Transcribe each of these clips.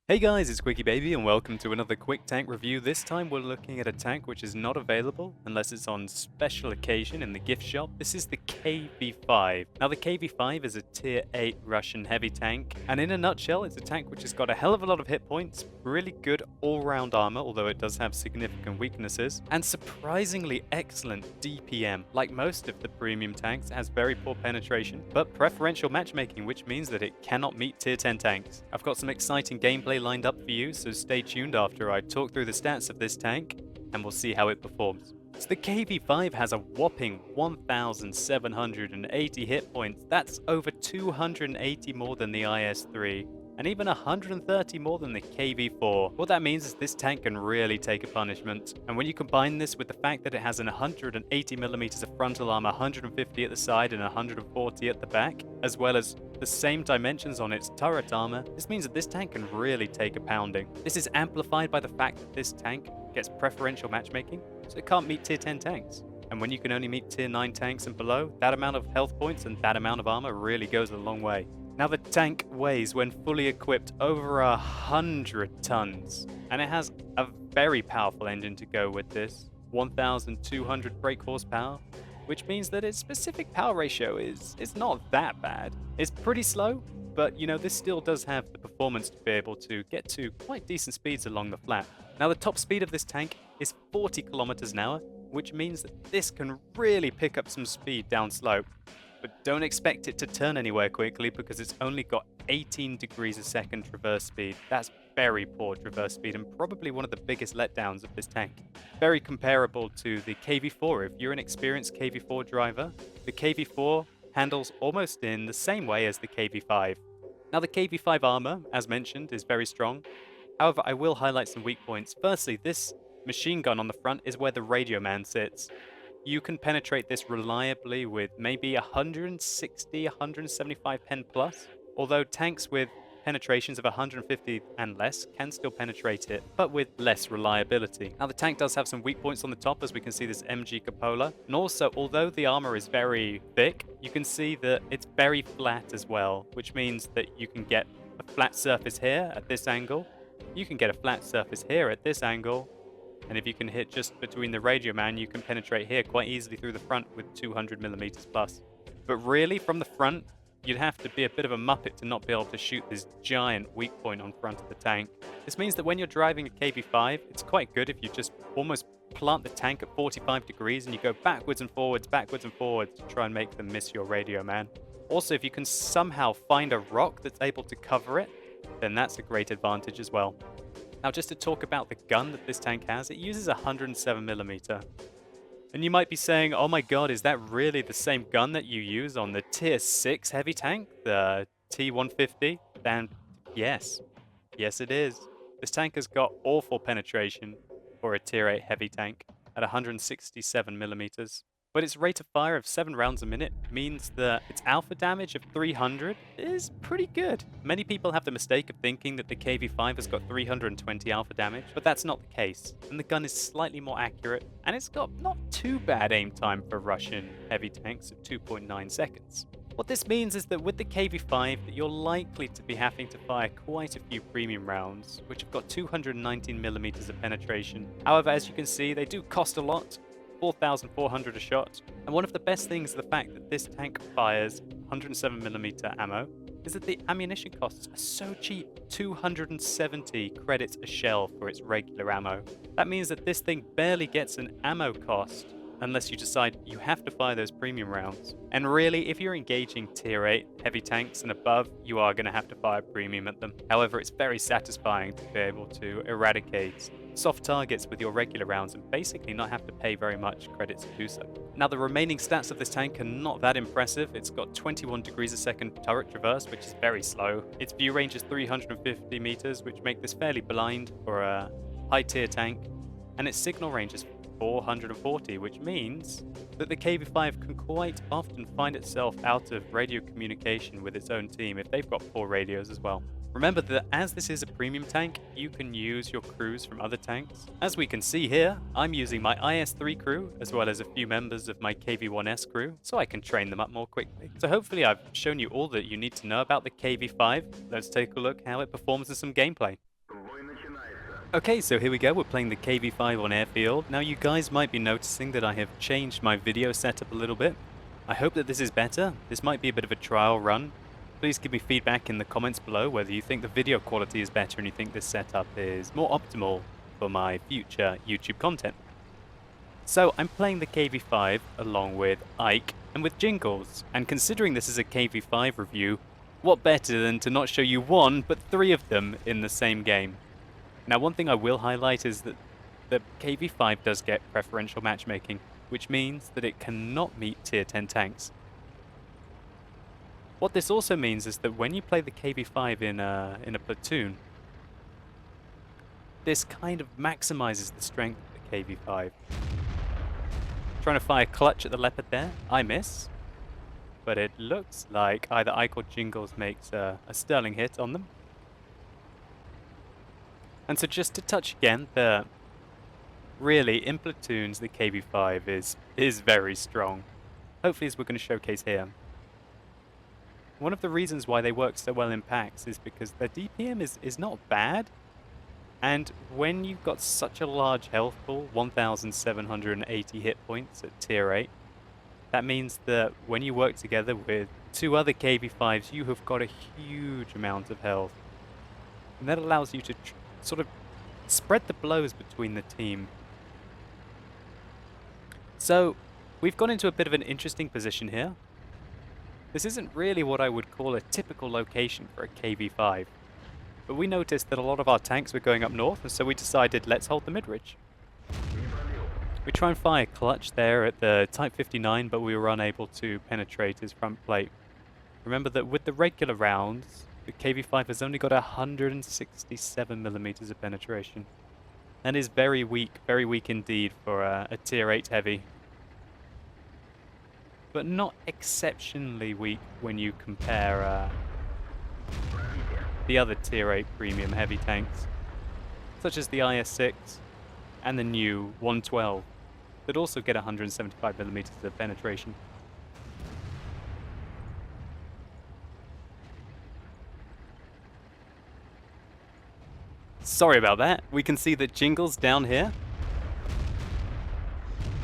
Hey guys, it's QuickyBaby and welcome to another Quick Tank review. This time we're looking at a tank which is not available unless it's on special occasion in the gift shop. This is the KV-5. Now the KV-5 is a tier 8 Russian heavy tank, and in a nutshell it's a tank which has got a hell of a lot of hit points, really good all-round armor, although it does have significant weaknesses, and surprisingly excellent DPM. Like most of the premium tanks, it has very poor penetration, but preferential matchmaking, which means that it cannot meet tier 10 tanks. I've got some exciting gameplay lined up for you, so stay tuned after I talk through the stats of this tank and we'll see how it performs. So the KV-5 has a whopping 1,780 hit points. That's over 280 more than the IS-3 and even 130 more than the KV-4. What that means is this tank can really take a punishment, and when you combine this with the fact that it has an 180mm of frontal armor, 150 at the side and 140 at the back, as well as the same dimensions on its turret armor, this means that this tank can really take a pounding. This is amplified by the fact that this tank gets preferential matchmaking, so it can't meet tier 10 tanks. And when you can only meet tier 9 tanks and below, that amount of health points and that amount of armor really goes a long way. Now the tank weighs, when fully equipped, over 100 tons, and it has a very powerful engine to go with this, 1,200 brake horsepower, which means that its specific power ratio is not that bad. It's pretty slow, but you know, this still does have the performance to be able to get to quite decent speeds along the flat. Now the top speed of this tank is 40 kilometers an hour, which means that this can really pick up some speed down slope. But don't expect it to turn anywhere quickly because it's only got 18 degrees a second traverse speed. That's very poor traverse speed and probably one of the biggest letdowns of this tank. Very comparable to the KV-4. If you're an experienced KV-4 driver, the KV-4 handles almost in the same way as the KV-5. Now the KV-5 armor, as mentioned, is very strong. However, I will highlight some weak points. Firstly, this machine gun on the front is where the radio man sits. You can penetrate this reliably with maybe 160, 175 pen plus, although tanks with penetrations of 150 and less can still penetrate it, but with less reliability. Now the tank does have some weak points on the top, as we can see this MG cupola, and also although the armor is very thick, you can see that it's very flat as well, which means that you can get a flat surface here at this angle, you can get a flat surface here at this angle, and if you can hit just between the radio man, you can penetrate here quite easily through the front with 200mm plus. But really, from the front, you'd have to be a bit of a muppet to not be able to shoot this giant weak point on front of the tank. This means that when you're driving a KV-5, it's quite good if you just almost plant the tank at 45 degrees and you go backwards and forwards to try and make them miss your radio man. Also, if you can somehow find a rock that's able to cover it, then that's a great advantage as well. Now just to talk about the gun that this tank has, it uses 107mm. And you might be saying, oh my god, is that really the same gun that you use on the tier 6 heavy tank, the T150? Then yes, it is. This tank has got awful penetration for a tier 8 heavy tank at 167mm. But its rate of fire of 7 rounds a minute means that its alpha damage of 300 is pretty good. Many people have the mistake of thinking that the KV-5 has got 320 alpha damage, but that's not the case. And the gun is slightly more accurate, and it's got not too bad aim time for Russian heavy tanks of 2.9 seconds. What this means is that with the KV-5, that you're likely to be having to fire quite a few premium rounds, which have got 219mm of penetration. However, as you can see, they do cost a lot. 4,400 a shot, and one of the best things is the fact that this tank fires 107mm ammo is that the ammunition costs are so cheap, 270 credits a shell for its regular ammo. That means that this thing barely gets an ammo cost unless you decide you have to fire those premium rounds. And really, if you're engaging tier 8 heavy tanks and above, you are going to have to fire premium at them. However, it's very satisfying to be able to eradicate soft targets with your regular rounds and basically not have to pay very much credits to do so. Now the remaining stats of this tank are not that impressive. It's got 21 degrees a second turret traverse, which is very slow. Its view range is 350 meters, which make this fairly blind for a high tier tank, and its signal range is 440, which means that the KV-5 can quite often find itself out of radio communication with its own team if they've got poor radios as well. Remember that as this is a premium tank, you can use your crews from other tanks. As we can see here, I'm using my IS-3 crew, as well as a few members of my KV-1S crew, so I can train them up more quickly. So hopefully I've shown you all that you need to know about the KV-5. Let's take a look how it performs in some gameplay. Okay, so here we go, we're playing the KV-5 on airfield. Now you guys might be noticing that I have changed my video setup a little bit. I hope that this is better. This might be a bit of a trial run. Please give me feedback in the comments below whether you think the video quality is better and you think this setup is more optimal for my future YouTube content. So I'm playing the KV-5 along with Ike and with Jingles, and considering this is a KV-5 review, what better than to not show you one but three of them in the same game. Now, one thing I will highlight is that the KV-5 does get preferential matchmaking, which means that it cannot meet tier 10 tanks. What this also means is that when you play the KV-5 in a platoon, this kind of maximizes the strength of the KV-5. Trying to fire clutch at the Leopard there, I miss, but it looks like either Ike or Jingles makes a sterling hit on them. And so just to touch again, really in platoons the KV-5 is very strong. Hopefully, as we're going to showcase here. One of the reasons why they work so well in packs is because their DPM is not bad, and when you've got such a large health pool, 1,780 hit points at tier 8, that means that when you work together with two other KV-5s, you have got a huge amount of health. And that allows you to sort of spread the blows between the team. So we've gone into a bit of an interesting position here. This isn't really what I would call a typical location for a KV-5, but we noticed that a lot of our tanks were going up north, and so we decided let's hold the mid-ridge. We try and fire clutch there at the Type 59, but we were unable to penetrate his front plate. Remember that with the regular rounds, the KV-5 has only got 167 millimeters of penetration. That is very weak indeed for a tier 8 heavy. But not exceptionally weak when you compare the other tier 8 premium heavy tanks, such as the IS-6 and the new 112, that also get 175 millimeters of penetration. Sorry about that. We can see that Jingles down here.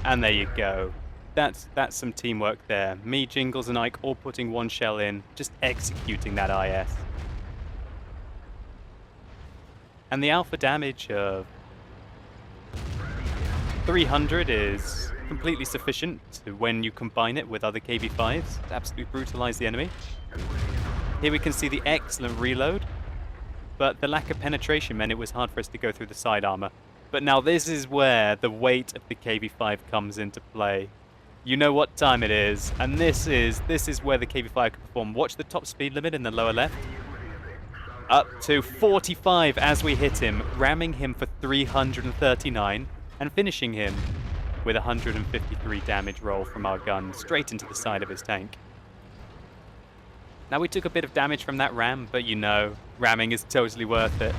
And there you go. That's some teamwork there. Me, Jingles, and Ike all putting one shell in, just executing that IS. And the alpha damage of 300 is completely sufficient when you combine it with other KV-5s to absolutely brutalize the enemy. Here we can see the excellent reload, but the lack of penetration meant it was hard for us to go through the side armor. But now this is where the weight of the KV-5 comes into play. You know what time it is, and this is where the KV-5 can perform. Watch the top speed limit in the lower left. Up to 45 as we hit him, ramming him for 339 and finishing him with 153 damage roll from our gun straight into the side of his tank. Now we took a bit of damage from that ram, but you know, ramming is totally worth it.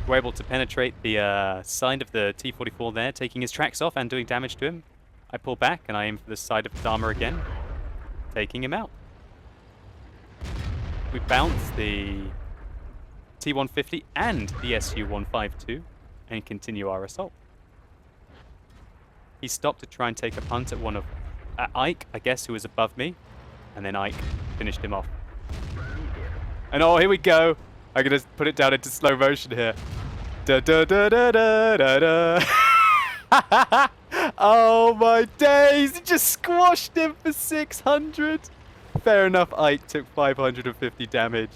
We're able to penetrate the side of the T-44 there, taking his tracks off and doing damage to him. I pull back and I aim for the side of his armor again, taking him out. We bounce the T-150 and the Su-152 and continue our assault. He stopped to try and take a punt at one of Ike, I guess, who was above me, and then Ike finished him off. And oh, here we go. I'm gonna put it down into slow motion here. Da da da da da da da. Oh my days! He just squashed him for 600. Fair enough, Ike took 550 damage.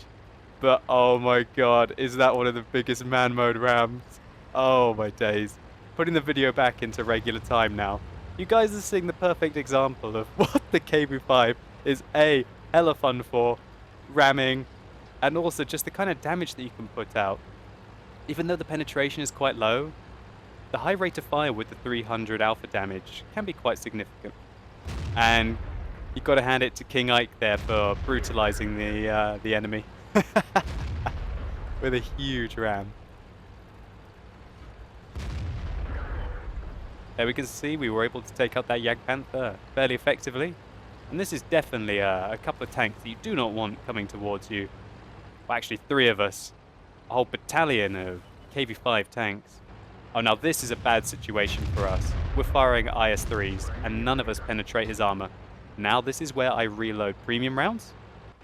But oh my god, is that one of the biggest man mode rams? Oh my days. Putting the video back into regular time now. You guys are seeing the perfect example of what the KV-5 is A, hella fun for, ramming, and also just the kind of damage that you can put out. Even though the penetration is quite low, the high rate of fire with the 300 alpha damage can be quite significant. And you've got to hand it to King Ike there for brutalizing the enemy with a huge ram. There we can see we were able to take out that Jagdpanther fairly effectively. And this is definitely a couple of tanks that you do not want coming towards you. Well, actually 3 of us. A whole battalion of KV-5 tanks. Oh, now this is a bad situation for us. We're firing IS-3s, and none of us penetrate his armor. Now this is where I reload premium rounds,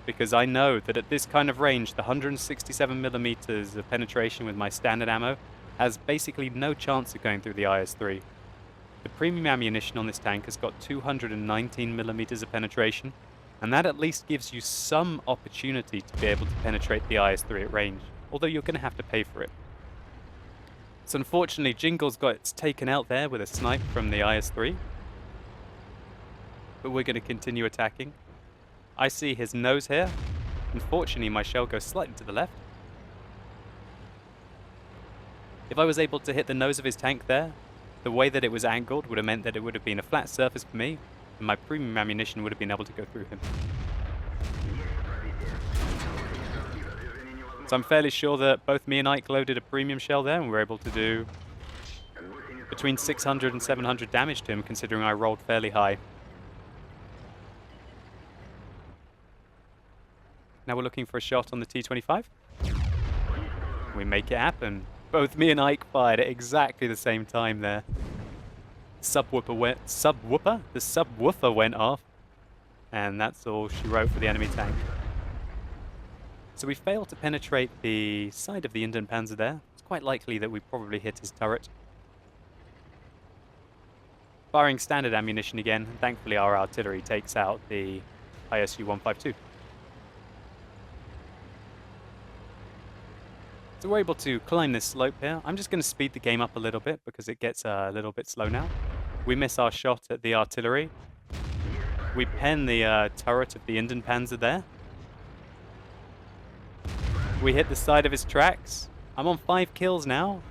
because I know that at this kind of range, the 167mm of penetration with my standard ammo has basically no chance of going through the IS-3. The premium ammunition on this tank has got 219mm of penetration, and that at least gives you some opportunity to be able to penetrate the IS-3 at range, although you're going to have to pay for it. So unfortunately, Jingles got taken out there with a snipe from the IS-3, but we're going to continue attacking. I see his nose here. Unfortunately, my shell goes slightly to the left. If I was able to hit the nose of his tank there, the way that it was angled would have meant that it would have been a flat surface for me, and my premium ammunition would have been able to go through him. So I'm fairly sure that both me and Ike loaded a premium shell there, and we were able to do between 600 and 700 damage to him, considering I rolled fairly high. Now we're looking for a shot on the T-25. We make it happen. Both me and Ike fired at exactly the same time there. The subwoofer went off, and that's all she wrote for the enemy tank. So we failed to penetrate the side of the Panzer there. It's quite likely that we probably hit his turret. Firing standard ammunition again, and thankfully our artillery takes out the ISU-152. So we're able to climb this slope here. I'm just going to speed the game up a little bit because it gets a little bit slow now. We miss our shot at the artillery. We pen the turret of the Panzer there. We hit the side of his tracks. I'm on 5 kills now,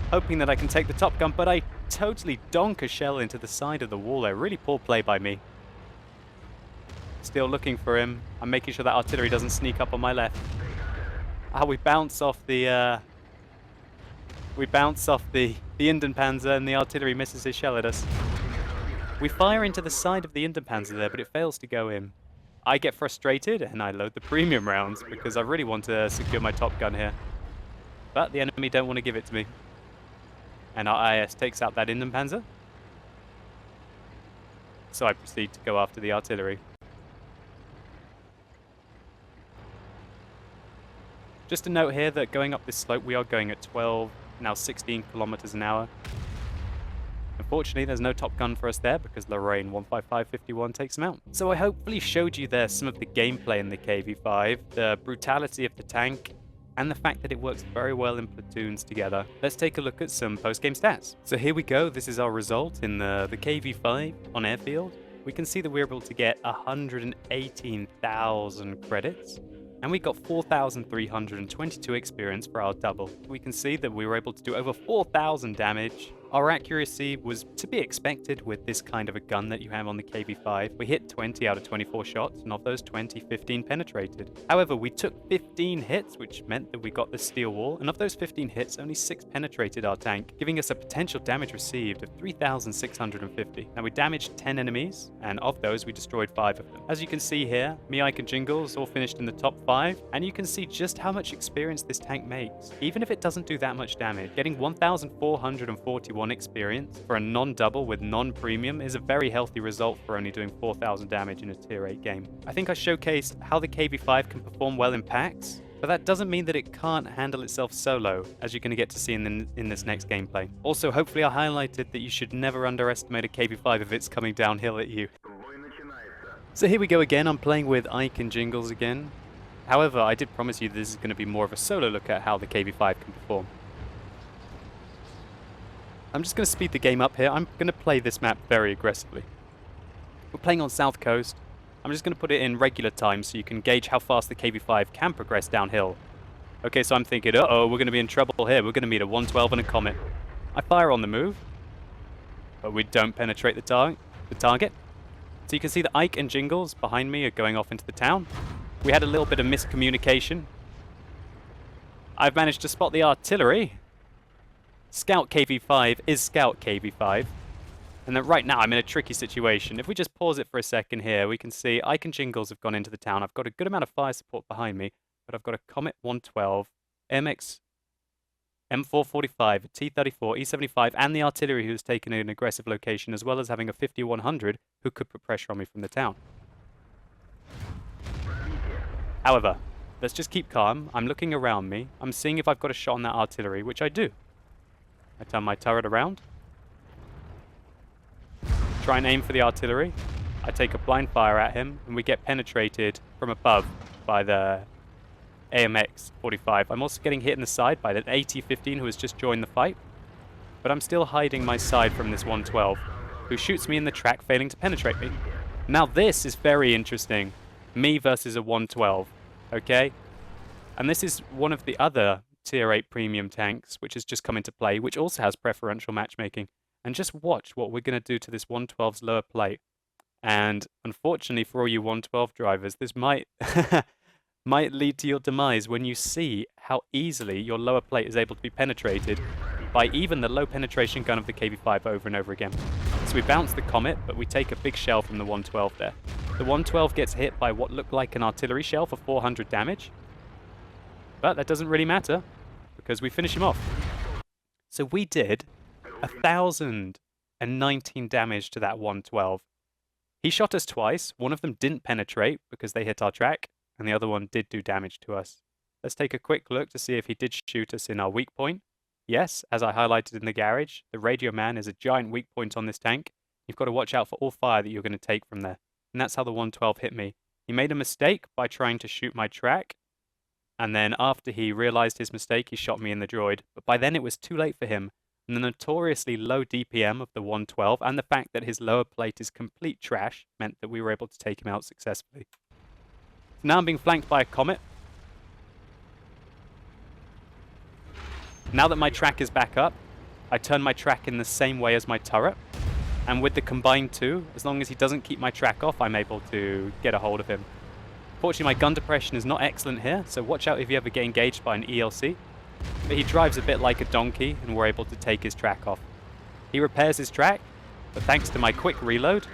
hoping that I can take the top gun, but I totally donk a shell into the side of the wall there. Really poor play by me. Still looking for him. I'm making sure that artillery doesn't sneak up on my left. We bounce off the Panzer, and the artillery misses his shell at us. We fire into the side of the Panzer there, but it fails to go in. I get frustrated and I load the premium rounds because I really want to secure my top gun here. But the enemy don't want to give it to me. And our IS takes out that Panzer. So I proceed to go after the artillery. Just a note here that going up this slope we are going at 12, now 16 kilometers an hour. Unfortunately, there's no top gun for us there because Lorraine 15551 takes him out. So I hopefully showed you there some of the gameplay in the KV-5, the brutality of the tank, and the fact that it works very well in platoons together. Let's take a look at some post-game stats. So here we go. This is our result in the KV-5 on airfield. We can see that we're able to get 118,000 credits. And we got 4,322 experience for our double. We can see that we were able to do over 4,000 damage. Our accuracy was to be expected with this kind of a gun that you have on the KV-5. We hit 20 out of 24 shots, and of those 20, 15 penetrated. However, we took 15 hits, which meant that we got the steel wall, and of those 15 hits, only 6 penetrated our tank, giving us a potential damage received of 3,650. Now, we damaged 10 enemies, and of those, we destroyed 5 of them. As you can see here, me, Ike, and Jingles all finished in the top 5, and you can see just how much experience this tank makes. Even if it doesn't do that much damage, getting 1,441 experience for a non-double with non-premium is a very healthy result for only doing 4,000 damage in a tier 8 game. I think I showcased how the KV-5 can perform well in packs, but that doesn't mean that it can't handle itself solo, as you're going to get to see in this next gameplay. Also, hopefully I highlighted that you should never underestimate a KV-5 if it's coming downhill at you. So here we go again. I'm playing with Ike and Jingles again. However, I did promise you this is going to be more of a solo look at how the KV-5 can perform. I'm just going to speed the game up here. I'm going to play this map very aggressively. We're playing on South Coast. I'm just going to put it in regular time so you can gauge how fast the KV-5 can progress downhill. Okay, so I'm thinking, uh-oh, we're going to be in trouble here. We're going to meet a 112 and a Comet. I fire on the move, but we don't penetrate the target. So you can see that Ike and Jingles behind me are going off into the town. We had a little bit of miscommunication. I've managed to spot the artillery. Scout KV-5 is Scout KV-5. And then right now I'm in a tricky situation. If we just pause it for a second here, we can see Ike and Jingles have gone into the town. I've got a good amount of fire support behind me, but I've got a Comet 112, MX M445, T-34, E-75, and the artillery who's taken an aggressive location, as well as having a 50-100 who could put pressure on me from the town. However, let's just keep calm. I'm looking around me. I'm seeing if I've got a shot on that artillery, which I do. I turn my turret around. Try and aim for the artillery. I take a blind fire at him, and we get penetrated from above by the AMX-45. I'm also getting hit in the side by the AT-15 who has just joined the fight. But I'm still hiding my side from this 112, who shoots me in the track, failing to penetrate me. Now this is very interesting. Me versus a 112, okay? And this is one of the other Tier 8 premium tanks, which has just come into play, which also has preferential matchmaking. And just watch what we're going to do to this 112's lower plate. And unfortunately for all you 112 drivers, this might might lead to your demise when you see how easily your lower plate is able to be penetrated by even the low penetration gun of the KV-5 over and over again. So we bounce the Comet, but we take a big shell from the 112 there. The 112 gets hit by what looked like an artillery shell for 400 damage. But that doesn't really matter, because we finish him off. So we did 1,019 damage to that 112. He shot us twice. One of them didn't penetrate because they hit our track, and the other one did do damage to us. Let's take a quick look to see if he did shoot us in our weak point. Yes, as I highlighted in the garage, the radio man is a giant weak point on this tank. You've got to watch out for all fire that you're going to take from there. And that's how the 112 hit me. He made a mistake by trying to shoot my track, and then after he realized his mistake, he shot me in the droid. But by then it was too late for him. And the notoriously low DPM of the 112 and the fact that his lower plate is complete trash meant that we were able to take him out successfully. So now I'm being flanked by a Comet. Now that my track is back up, I turn my track in the same way as my turret. And with the combined two, as long as he doesn't keep my track off, I'm able to get a hold of him. Fortunately, my gun depression is not excellent here, so watch out if you ever get engaged by an ELC. But he drives a bit like a donkey, and we're able to take his track off. He repairs his track, but thanks to my quick reload,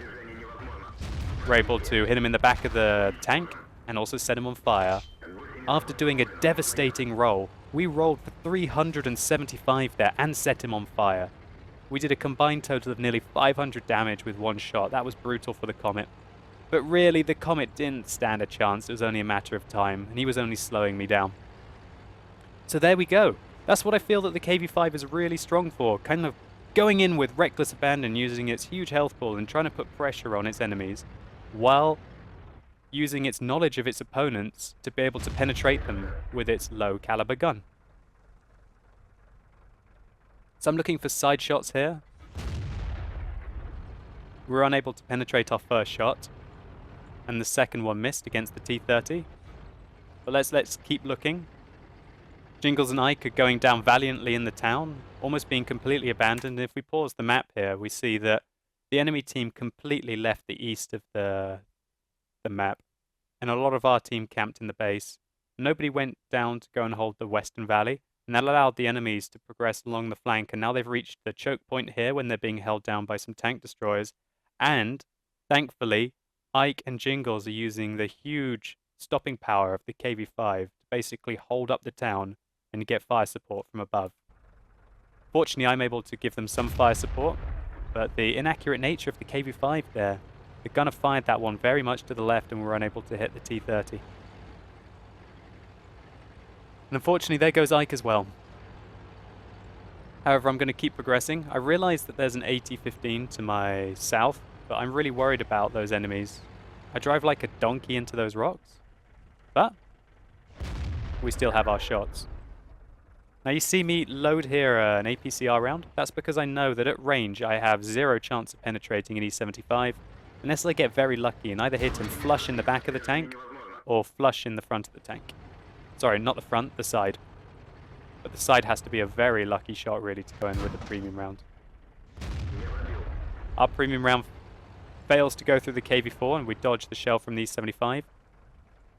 we're able to hit him in the back of the tank, and also set him on fire. After doing a devastating roll, we rolled for 375 there, and set him on fire. We did a combined total of nearly 500 damage with one shot. That was brutal for the Comet. But really, the Comet didn't stand a chance. It was only a matter of time, and he was only slowing me down. So there we go. That's what I feel that the KV-5 is really strong for. Kind of going in with reckless abandon, using its huge health pool and trying to put pressure on its enemies, while using its knowledge of its opponents to be able to penetrate them with its low caliber gun. So I'm looking for side shots here. We're unable to penetrate our first shot, and the second one missed against the T-30. But let's keep looking. Jingles and Ike are going down valiantly in the town, almost being completely abandoned. If we pause the map here, we see that the enemy team completely left the east of the map, and a lot of our team camped in the base. Nobody went down to go and hold the western valley, and that allowed the enemies to progress along the flank, and now they've reached the choke point here when they're being held down by some tank destroyers. And thankfully, Ike and Jingles are using the huge stopping power of the KV-5 to basically hold up the town and get fire support from above. Fortunately, I'm able to give them some fire support, but the inaccurate nature of the KV-5 there, the gunner fired that one very much to the left and we were unable to hit the T-30. And unfortunately, there goes Ike as well. However, I'm going to keep progressing. I realize that there's an AT-15 to my south, but I'm really worried about those enemies. I drive like a donkey into those rocks, but we still have our shots. Now you see me load here an APCR round. That's because I know that at range I have zero chance of penetrating an E75 unless I get very lucky and either hit him flush in the back of the tank or flush in the front of the tank. Sorry, not the front, the side. But the side has to be a very lucky shot really to go in with a premium round. Our premium round fails to go through the KV-4 and we dodge the shell from the E75.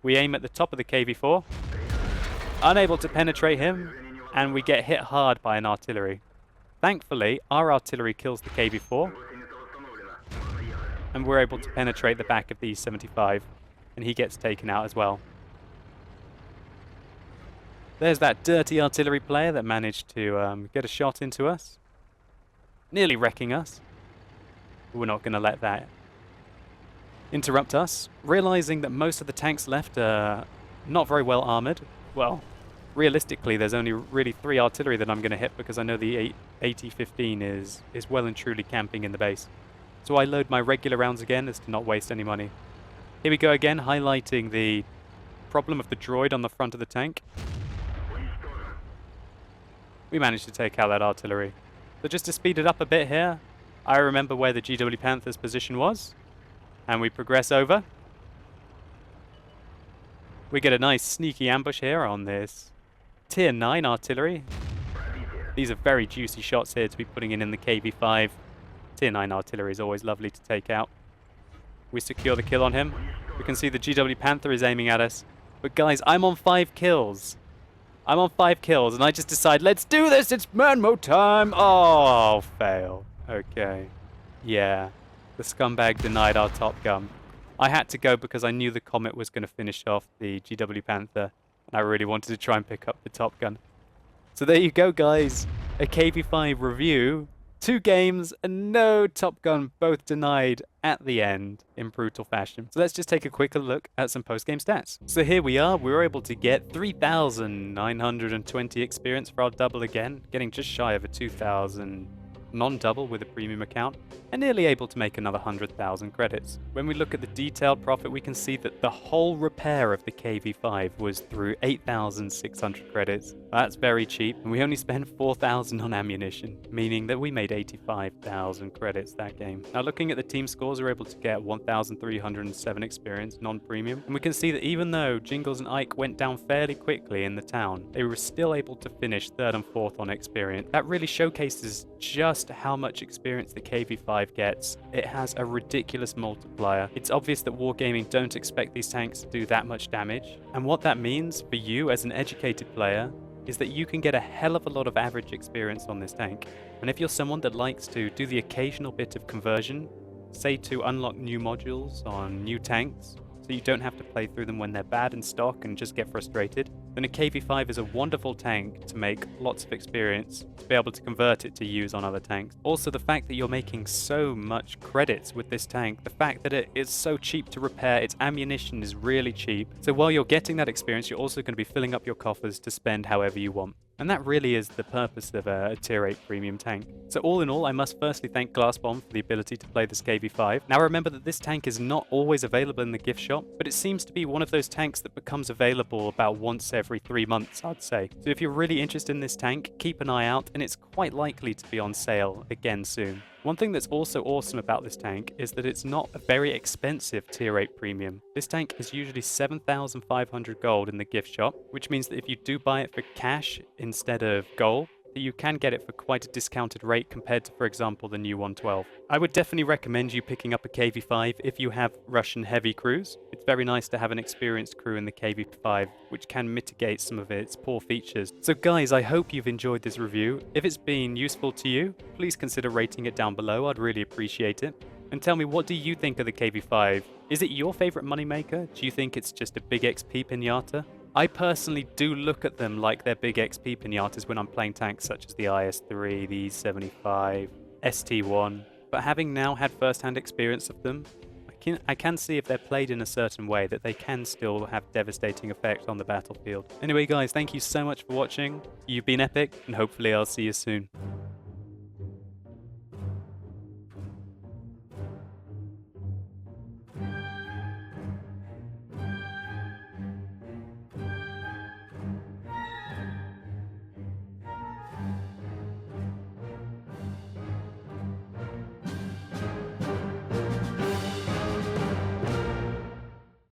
We aim at the top of the KV-4, unable to penetrate him, and we get hit hard by an artillery. Thankfully, our artillery kills the KV-4, and we're able to penetrate the back of the E75, and he gets taken out as well. There's that dirty artillery player that managed to get a shot into us. Nearly wrecking us. We're not going to let that interrupt us. Realizing that most of the tanks left are not very well armored. Well, realistically, there's only really 3 artillery that I'm going to hit because I know the 80-15 is well and truly camping in the base. So I load my regular rounds again as to not waste any money. Here we go again, highlighting the problem of the droid on the front of the tank. We managed to take out that artillery. So just to speed it up a bit here, I remember where the GW Panther's position was. And we progress over. We get a nice sneaky ambush here on this Tier 9 artillery. These are very juicy shots here to be putting in the KV-5. Tier 9 artillery is always lovely to take out. We secure the kill on him. We can see the GW Panther is aiming at us. But guys, I'm on 5 kills. I'm on 5 kills, and I just decide, let's do this, it's Manmo time! Oh, fail. Okay. Yeah. The scumbag denied our top gun. I had to go because I knew the Comet was going to finish off the GW Panther, and I really wanted to try and pick up the top gun. So there you go, guys. A KV-5 review. 2 games and no Top Gun, both denied at the end in brutal fashion. So let's just take a quicker look at some post-game stats. So here we are, we were able to get 3,920 experience for our double again, getting just shy of a 2,000 non-double with a premium account, and nearly able to make another 100,000 credits. When we look at the detailed profit, we can see that the whole repair of the KV-5 was through 8,600 credits. That's very cheap, and we only spent 4,000 on ammunition, meaning that we made 85,000 credits that game. Now looking at the team scores, we were able to get 1,307 experience, non-premium, and we can see that even though Jingles and Ike went down fairly quickly in the town, they were still able to finish 3rd and 4th on experience. That really showcases just how much experience the KV-5 gets. It has a ridiculous multiplier. It's obvious that Wargaming don't expect these tanks to do that much damage, and what that means for you as an educated player is that you can get a hell of a lot of average experience on this tank. And if you're someone that likes to do the occasional bit of conversion, say to unlock new modules on new tanks, so you don't have to play through them when they're bad in stock and just get frustrated, then a KV-5 is a wonderful tank to make lots of experience, to be able to convert it to use on other tanks. Also, the fact that you're making so much credits with this tank, the fact that it is so cheap to repair, its ammunition is really cheap. So while you're getting that experience, you're also going to be filling up your coffers to spend however you want. And that really is the purpose of a Tier 8 premium tank. So all in all, I must firstly thank Glassbomb for the ability to play this KV-5. Now remember that this tank is not always available in the gift shop, but it seems to be one of those tanks that becomes available about once every 3 months, I'd say. So if you're really interested in this tank, keep an eye out, and it's quite likely to be on sale again soon. One thing that's also awesome about this tank is that it's not a very expensive Tier 8 premium. This tank is usually 7,500 gold in the gift shop, which means that if you do buy it for cash instead of gold, that you can get it for quite a discounted rate compared to, for example, the new 112. I would definitely recommend you picking up a KV-5 if you have Russian heavy crews. It's very nice to have an experienced crew in the KV-5, which can mitigate some of its poor features. So guys, I hope you've enjoyed this review. If it's been useful to you, please consider rating it down below. I'd really appreciate it. And tell me, what do you think of the KV-5? Is it your favorite moneymaker? Do you think it's just a big XP pinata? I personally do look at them like they're big XP pinatas when I'm playing tanks such as the IS-3, the E-75, ST-1, but having now had first-hand experience of them, I can see if they're played in a certain way that they can still have devastating effect on the battlefield. Anyway guys, thank you so much for watching. You've been epic, and hopefully I'll see you soon.